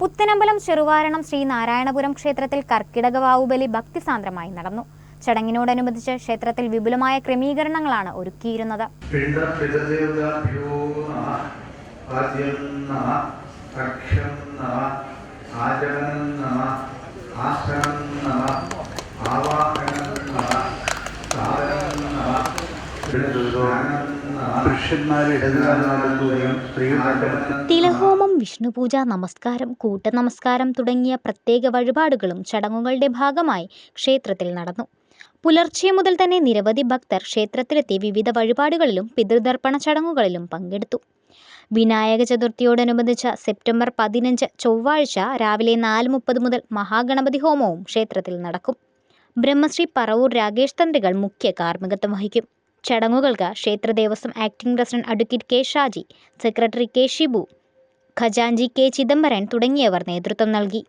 പുത്തനമ്പലം ചെറുവാരണം ശ്രീ നാരായണപുരം ക്ഷേത്രത്തിൽ കർക്കിടക വാവുബലി ഭക്തിസാന്ദ്രമായി നടന്നു. ചടങ്ങിനോടനുബന്ധിച്ച് ക്ഷേത്രത്തിൽ വിപുലമായ ക്രമീകരണങ്ങളാണ് ഒരുക്കിയിരുന്നത്. തിലഹോമം, വിഷ്ണുപൂജ, നമസ്കാരം, കൂട്ടനമസ്കാരം തുടങ്ങിയ പ്രത്യേക വഴിപാടുകളും ചടങ്ങുകളുടെ ഭാഗമായി ക്ഷേത്രത്തിൽ നടന്നു. പുലർച്ചെ മുതൽ തന്നെ നിരവധി ഭക്തർ ക്ഷേത്രത്തിലെത്തി വിവിധ വഴിപാടുകളിലും പിതൃതർപ്പണ ചടങ്ങുകളിലും പങ്കെടുത്തു. വിനായക ചതുർത്ഥിയോടനുബന്ധിച്ച സെപ്റ്റംബർ 15 ചൊവ്വാഴ്ച രാവിലെ 4:30 മുതൽ മഹാഗണപതി ഹോമവും ക്ഷേത്രത്തിൽ നടക്കും. ബ്രഹ്മശ്രീ പറവൂർ രാകേഷ് തന്ത്രികൾ മുഖ്യ കാർമ്മികത്വം വഹിക്കും. ചടങ്ങുകൾക്ക് ക്ഷേത്ര ദേവസ്വം acting president advocate K Shaji, secretary K Shibu, ഖജാൻജി കെ ചിദംബരൻ തുടങ്ങിയവർ നേതൃത്വം നൽകി.